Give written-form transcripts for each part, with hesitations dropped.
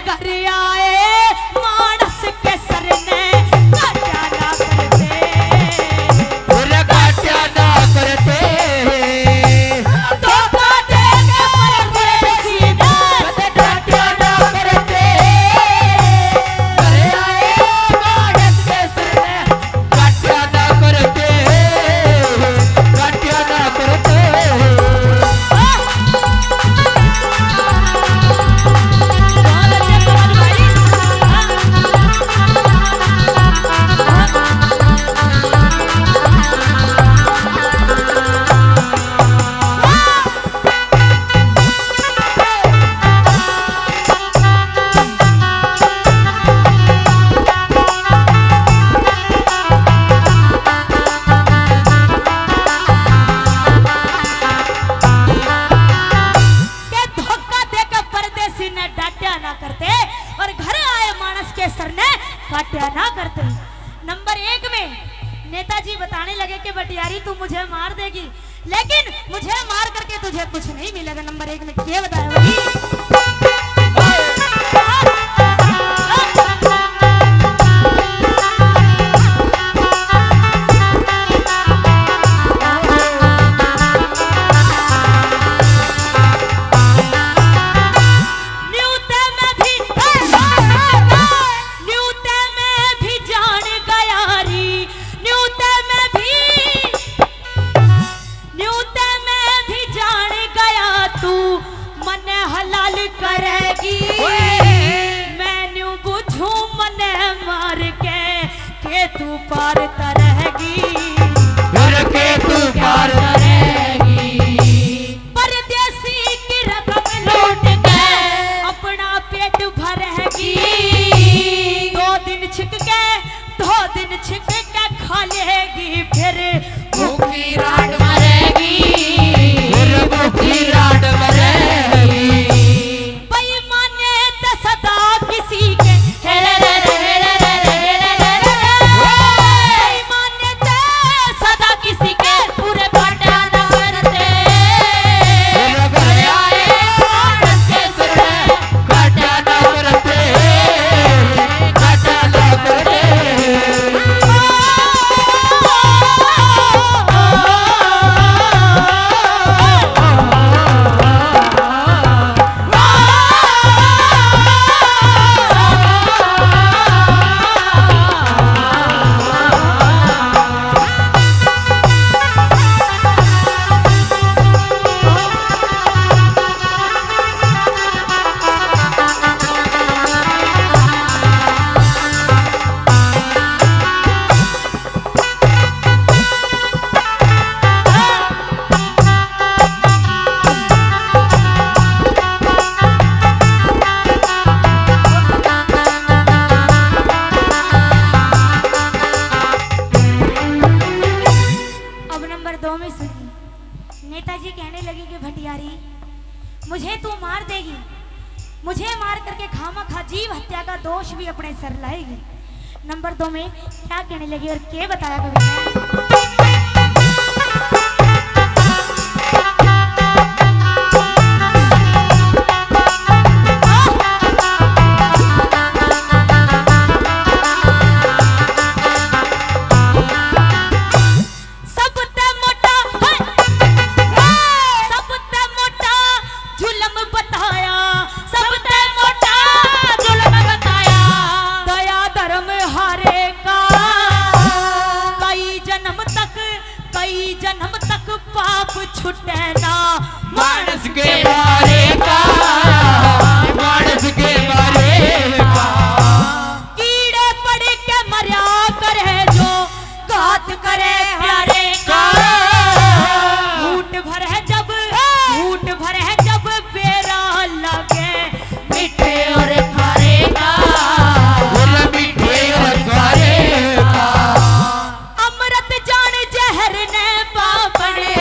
घर आए मानस के सर ने काट्या ना करते, काट्या ना करते, धोखा दे के परदेसी ने काट्या ना करते, घर आए मानस के सर ने काट्या ना करते, काट्या ना करते। काट्या ना करते। नंबर 1 में नेताजी बताने लगे कि बटियारी तू मुझे मार देगी, लेकिन मुझे मार करके तुझे कुछ नहीं मिलेगा। नंबर 1 में क्या बताया वही? करेगी मैंने बुझू मने मार के तू पार रहेगी, के तू पार रहेगी। परदेसी की रकम लौट के अपना पेट भरेगी, 2 दिन छिक के खा लेगी, फिर भूखी रात मरेगी, फिर भूखी रात मरेगी। किसी के सदा किसी के पूरे काट्या ना करते, घर आए मानस के सर ने काट्या ना करते, काट्या ना करते। नेताजी कहने लगे कि भटियारी मुझे तू मार देगी, मुझे मार करके खामखा जीव हत्या का दोष भी अपने सर लाएगी। नंबर 2 में क्या कहने लगी और क्या बताया कभी? पाप छुटे ना मानस के बारे का, मानस के बारे का। कीड़े पड़ के मरिया करे जो घात करे प्यारे का, झूठ भर है जब बेरा लगे मीठे और खारे का, मीठे और खारे का। अमृत जान जहर ने पापड़े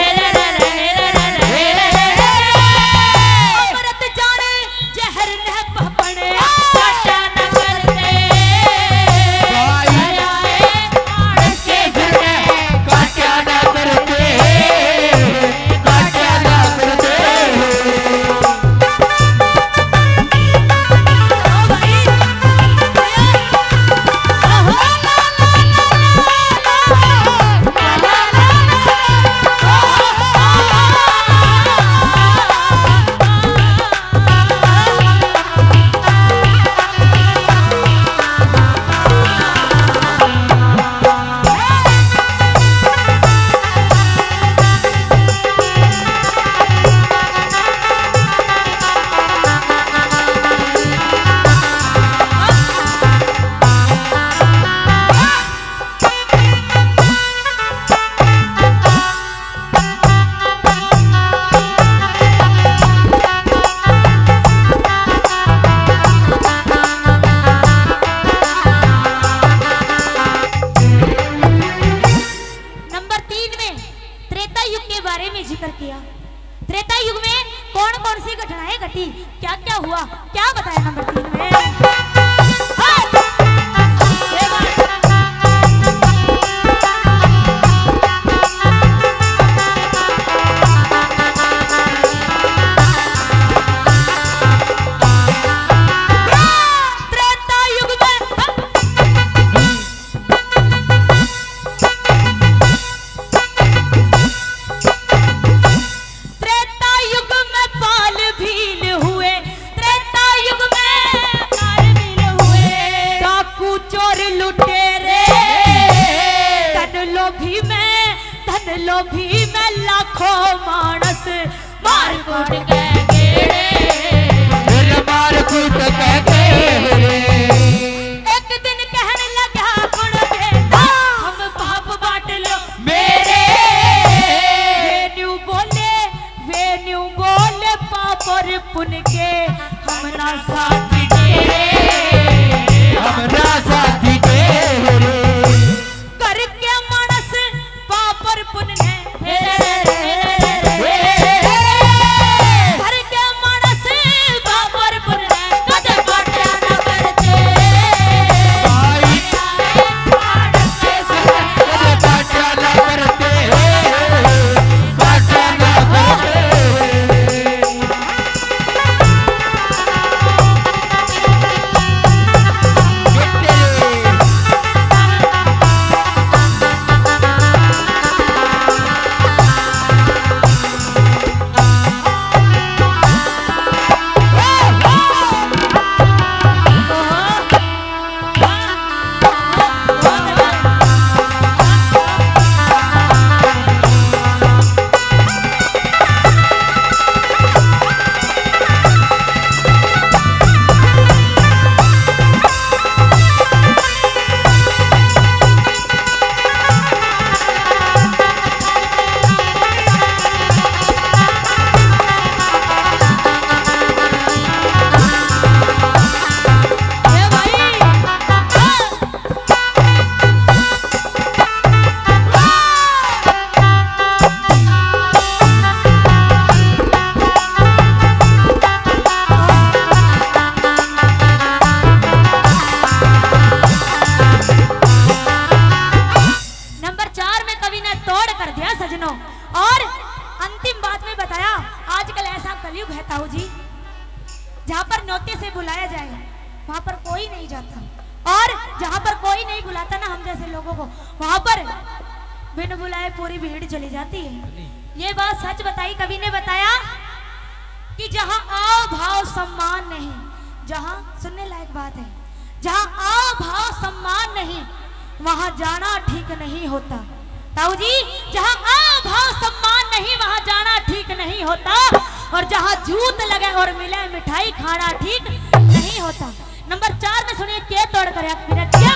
क्या बताया नंबर 3 में? हाँ, ये बात। त्रेता युग में त्रेता युग में पाल भील हुए, त्रेता युग में पाल भील हुए, डाकू चोर लुटेरे, धन लोभी में लाखों मानस मार कूट के दिल मार कूट के एक दिन कहने लगा गुण बेटा हम पाप बांट लो मेरे वेन्यू बोले पाप और पुण्य के हम ना साथ तेरे हमरा साथी तेरे करके मानस पाप और पुण्य करके मानस पाप और पुण्य कदे बाटा न करते भाई बाटा ना करते बाटा ना करते नंबर 4 में कवि ने तोड़ कर दिया सजनों। और अंतिम बात में बताया आजकल ऐसा कलयुग है ताऊ जी जहाँ पर न्योते से बुलाया जाए वहाँ पर कोई नहीं जाता, और जहाँ पर कोई नहीं बुलाता ना हम जैसे लोगों को वहाँ पर बिन बुलाए पूरी भीड़ चली जाती है। ये बात सच बताई कवि ने बताया कि जहाँ आओ भाव सम्मान नहीं, जहाँ सुनने लायक बात है, जहाँ आओ भाव सम्मान नहीं वहां जाना ठीक नहीं होता ताऊ जी। जहाँ आओ भाव सम्मान नहीं वहां जाना ठीक नहीं होता, और जहाँ जूत लगे और मिले मिठाई खाना ठीक नहीं होता। नंबर 4 में सुनिए क्या तोड़ कर क्या